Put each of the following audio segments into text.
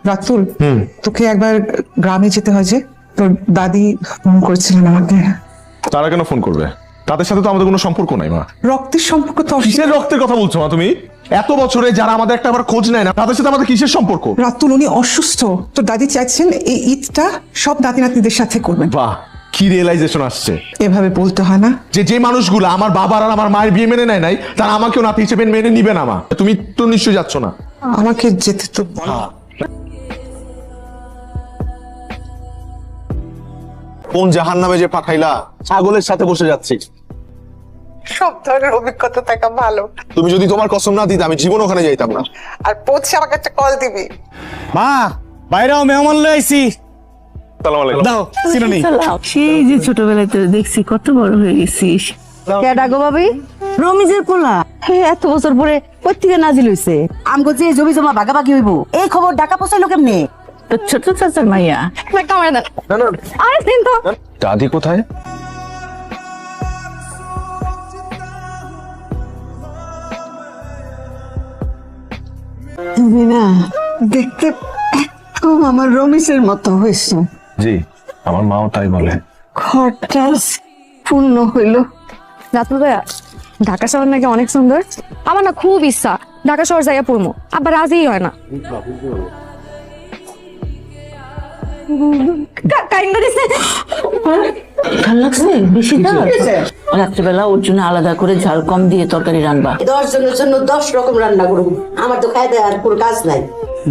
রাতুল, তোকে একবার গ্রামে যেতে হয় যে, তোর দাদি ফোন করেছিলেন আমাকে। তারা কেন ফোন করবে? তাদের সাথে তো আমাদের কোনো সম্পর্ক নাই মা। রক্তের সম্পর্ক তো কিসের রক্তের কথা বলছো মা তুমি? এত বছরে যারা আমাদের একটা আবার খোঁজ নেয় না, তাদের সাথে আমাদের কিসের সম্পর্ক? রাতুল, উনি অসুস্থ। তোর দাদি চাইছেন এই ঈদটা সব নাতি নাতনিদের সাথে করবেন। বাহ, কি রিয়েলাইজেশন আসছে। এভাবে বলতে হয় না। যে মানুষগুলো আমার বাবার আর আমার মায়ের বিয়ে মেনে নেয় নাই, তারা আমাকেও নাতি হিসেবে মেনে নিবে না মা। তুমি তো নিশ্চয়ই যাচ্ছ না। আমাকে যেতে তো বলো। কোন জাহান্নামে যে পাঠাইলা, ছাগলের সাথে বসে যাচ্ছি। সব ধরনের অভিজ্ঞতা থাকা ভালো। তুমি যদি তোমার কসম না দিতে, আমি জীবন ওখানে যাইতাম না। আর পৌঁছে আমাকে একটা কল দিবি। মা, বাইরেও মেহমান লয়ে আইছি। সালাম আলাইকুম। দাও চিরুনি। সেই যে ছোটবেলায় তো দেখছি কত বড় হয়ে গেছিস। কেডা গো ভাবি? রমিজের পোলা। হে, এত বছর পরে কোত্থেকে নাজিল হইছে? আমগো যে জমি জমা ভাগাভাগি হইব, এই খবর ঢাকা পৌঁছাইলো কেমনে? তো ছোট চাচার মাইয়া। ক্যামেরা দেন। আরে দিন তো। দাদি কোথায়? তুমি না দেখতে একদম আমার রমিজের মতো হয়েছে। জি, আমার মাও তাই বলে। ঘরটা পূর্ণ হইল। রাতুল ভাইয়া, ঢাকা শহর নাকি অনেক সুন্দর। আমার না খুব ইচ্ছা ঢাকা শহর যাইয়া পড়বো, আবার রাজিই হয় না। ভাল লাগছে বেশি না? রাত্রিবেলা ওর জন্য আলাদা করে ঝাল কম দিয়ে তরকারি রান্না। 10 জনের জন্য 10 রকম রান্না করব। আমার তো খাই দেয় আর কোনো কাজ নাই।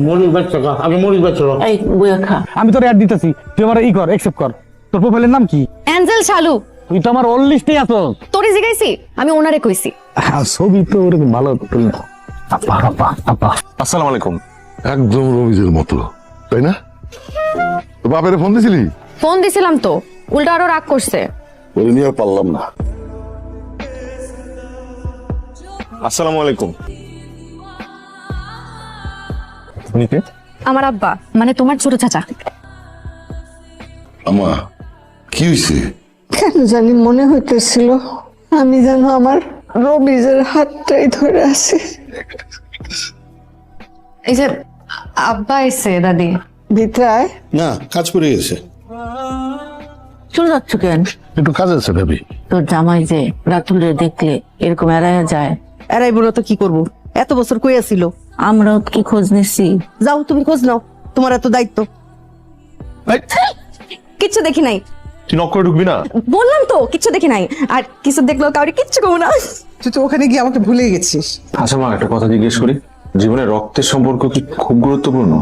মরিচ বাচ্চা খা, আমি মরিচ বাচ্চা। এই বইয়া খা। আমি তোর অ্যাড দিতেছি, তুই আমার কর, অ্যাকসেপ্ট কর। তোর প্রোফাইলের নাম কি? অ্যাঞ্জেল শালু। তুই তো আমার অল লিস্টেই আছো। তোরে জিগাইছি, আমি ওনারে কইছি। ছবি তো ওরকম ভালো। আপা আপা আপা। আসসালামু আলাইকুম। একদম রমিজের মতো, তাই না? তো বাপের ফোন দিছিলি? ফোন দিছিলাম তো, উল্টা আরো রাগ করছে। ওরে নিয়ে আর পারলাম না। আসসালামু আলাইকুম। উনি কে? আমার আব্বা, মানে তোমার ছোট চাচা। আমা, কি হয়েছে? কেন জানি মনে হইতেছিল আমি যেন আমার রমিজের হাতটাই ধরে আছি। এই যে আব্বা এসে দাদি। ভিতরায় না, কাজ করে গেছে। চলে যাচ্ছ কেন? একটু কাজ আছে ভাবি। তোর জামাই যে রাতুলে দেখলে এরকম এড়াইয়া যায়। এরাই বলো তো কি করব? এত বছর কই আছিল? আমরাও কি খোঁজ নিচ্ছি। যাও তুমি খোঁজ নাও, তোমার এত দায়িত্ব। কিচ্ছু দেখি নাই। তুই নক করে ঢুকবি না? বললাম তো কিচ্ছু দেখি নাই। আর কিছু দেখলেও কাউরে কিচ্ছু কমু না। তুই তো ওখানে গিয়ে আমাকে ভুলে গেছিস। আচ্ছা মা, একটা কথা জিজ্ঞেস করি, জীবনে রক্তের সম্পর্ক কি খুব গুরুত্বপূর্ণ?